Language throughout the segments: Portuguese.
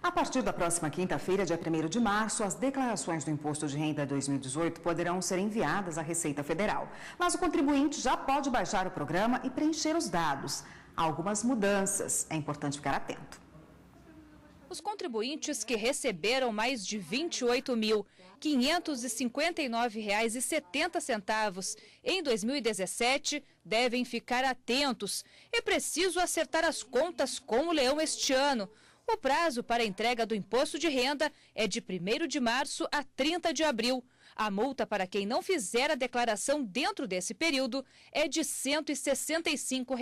A partir da próxima quinta-feira, dia 1º de março, as declarações do Imposto de Renda 2018 poderão ser enviadas à Receita Federal. Mas o contribuinte já pode baixar o programa e preencher os dados. Há algumas mudanças, é importante ficar atento. Os contribuintes que receberam mais de R$ 28.559,70 em 2017 devem ficar atentos. É preciso acertar as contas com o leão este ano. O prazo para a entrega do imposto de renda é de 1º de março a 30 de abril. A multa para quem não fizer a declaração dentro desse período é de R$ 165.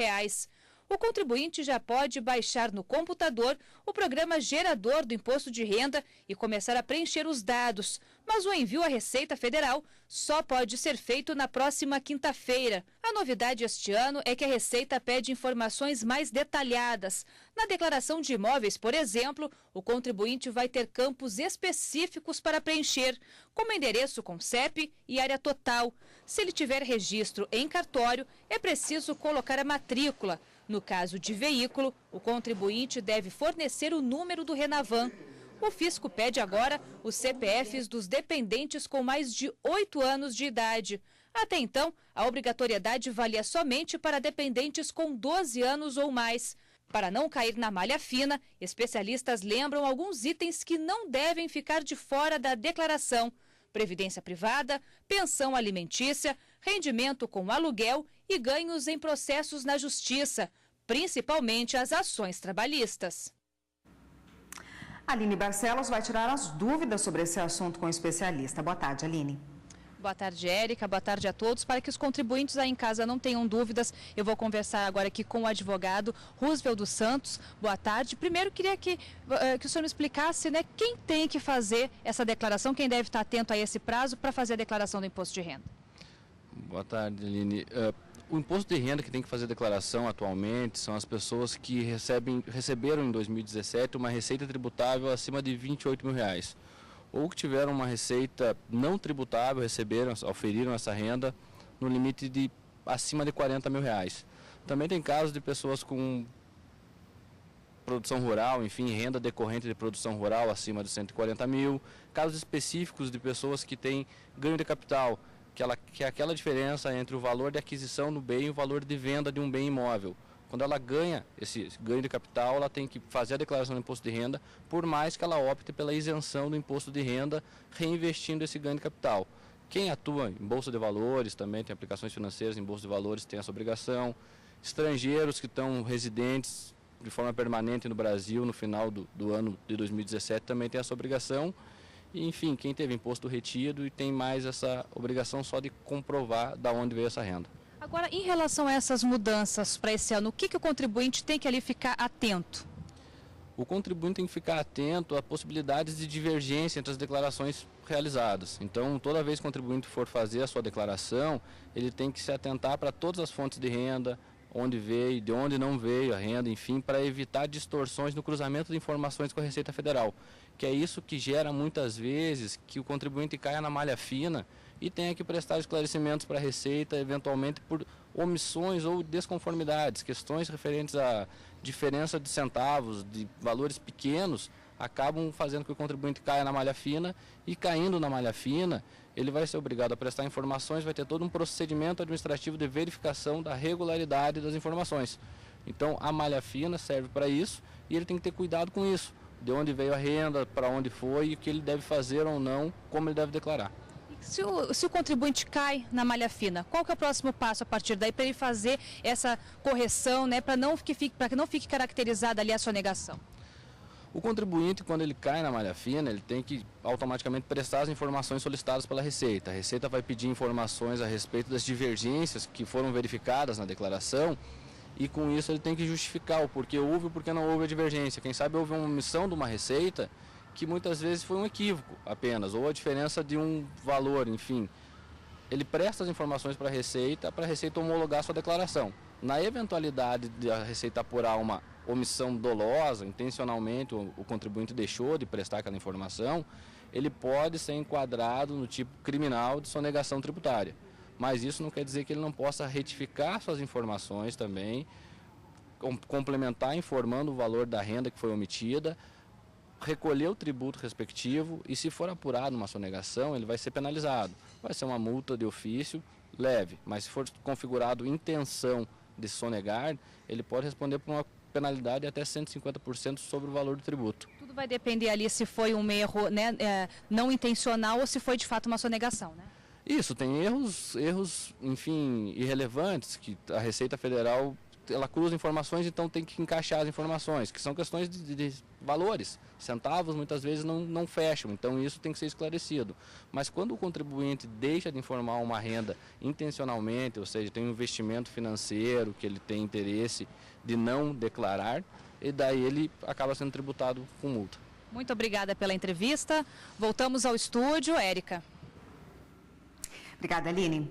O contribuinte já pode baixar no computador o programa gerador do imposto de renda e começar a preencher os dados. Mas o envio à Receita Federal só pode ser feito na próxima quinta-feira. A novidade este ano é que a Receita pede informações mais detalhadas. Na declaração de imóveis, por exemplo, o contribuinte vai ter campos específicos para preencher, como endereço com CEP e área total. Se ele tiver registro em cartório, é preciso colocar a matrícula. No caso de veículo, o contribuinte deve fornecer o número do Renavan. O fisco pede agora os CPFs dos dependentes com mais de 8 anos de idade. Até então, a obrigatoriedade valia somente para dependentes com 12 anos ou mais. Para não cair na malha fina, especialistas lembram alguns itens que não devem ficar de fora da declaração: previdência privada, pensão alimentícia, rendimento com aluguel e ganhos em processos na justiça, principalmente as ações trabalhistas. Aline Barcelos vai tirar as dúvidas sobre esse assunto com o especialista. Boa tarde, Aline. Boa tarde, Érica. Boa tarde a todos. Para que os contribuintes aí em casa não tenham dúvidas, eu vou conversar agora aqui com o advogado Roosevelt dos Santos. Boa tarde. Primeiro, queria que o senhor me explicasse, né, quem tem que fazer essa declaração, quem deve estar atento a esse prazo para fazer a declaração do imposto de renda. Boa tarde, Aline. O imposto de renda que tem que fazer declaração atualmente são as pessoas que receberam em 2017 uma receita tributável acima de R$ 28 mil, ou que tiveram uma receita não tributável, auferiram essa renda no limite de acima de R$ 40 mil. Também tem casos de pessoas com produção rural, enfim, renda decorrente de produção rural acima de 140 mil, casos específicos de pessoas que têm ganho de capital, que é aquela diferença entre o valor de aquisição do bem e o valor de venda de um bem imóvel. Quando ela ganha esse ganho de capital, ela tem que fazer a declaração do imposto de renda, por mais que ela opte pela isenção do imposto de renda, reinvestindo esse ganho de capital. Quem atua em bolsa de valores, também tem aplicações financeiras em bolsa de valores, tem essa obrigação. Estrangeiros que estão residentes de forma permanente no Brasil no final do ano de 2017 também tem essa obrigação. E, enfim, quem teve imposto retido e tem mais essa obrigação só de comprovar de onde veio essa renda. Agora, em relação a essas mudanças para esse ano, o que o contribuinte tem que ali ficar atento? O contribuinte tem que ficar atento a possibilidades de divergência entre as declarações realizadas. Então, toda vez que o contribuinte for fazer a sua declaração, ele tem que se atentar para todas as fontes de renda, onde veio, de onde não veio a renda, enfim, para evitar distorções no cruzamento de informações com a Receita Federal, que é isso que gera muitas vezes que o contribuinte caia na malha fina e tenha que prestar esclarecimentos para a Receita, eventualmente por omissões ou desconformidades, questões referentes à diferença de centavos, de valores pequenos, acabam fazendo que o contribuinte caia na malha fina, e caindo na malha fina, ele vai ser obrigado a prestar informações, vai ter todo um procedimento administrativo de verificação da regularidade das informações. Então, a malha fina serve para isso e ele tem que ter cuidado com isso, de onde veio a renda, para onde foi e o que ele deve fazer ou não, como ele deve declarar. Se o contribuinte cai na malha fina, qual que é o próximo passo a partir daí para ele fazer essa correção, né, para que não fique caracterizada ali a sonegação? O contribuinte, quando ele cai na malha fina, ele tem que automaticamente prestar as informações solicitadas pela Receita. A Receita vai pedir informações a respeito das divergências que foram verificadas na declaração, e com isso ele tem que justificar o porquê houve e o porquê não houve a divergência. Quem sabe houve uma omissão de uma receita que muitas vezes foi um equívoco apenas, ou a diferença de um valor, enfim. Ele presta as informações para a Receita homologar sua declaração. Na eventualidade de a Receita apurar uma omissão dolosa, intencionalmente o contribuinte deixou de prestar aquela informação, ele pode ser enquadrado no tipo criminal de sonegação tributária. Mas isso não quer dizer que ele não possa retificar suas informações também, complementar informando o valor da renda que foi omitida, recolher o tributo respectivo e, se for apurado uma sonegação, ele vai ser penalizado. Vai ser uma multa de ofício leve, mas se for configurado intenção de sonegar, ele pode responder por uma penalidade de até 150% sobre o valor do tributo. Tudo vai depender ali se foi um erro, né, não intencional ou se foi de fato uma sonegação, né? Isso, tem erros, enfim, irrelevantes, que a Receita Federal, ela cruza informações, então tem que encaixar as informações, que são questões de valores. Centavos muitas vezes não fecham, então isso tem que ser esclarecido. Mas quando o contribuinte deixa de informar uma renda intencionalmente, ou seja, tem um investimento financeiro que ele tem interesse de não declarar, e daí ele acaba sendo tributado com multa. Muito obrigada pela entrevista. Voltamos ao estúdio, Érica. Obrigada, Aline.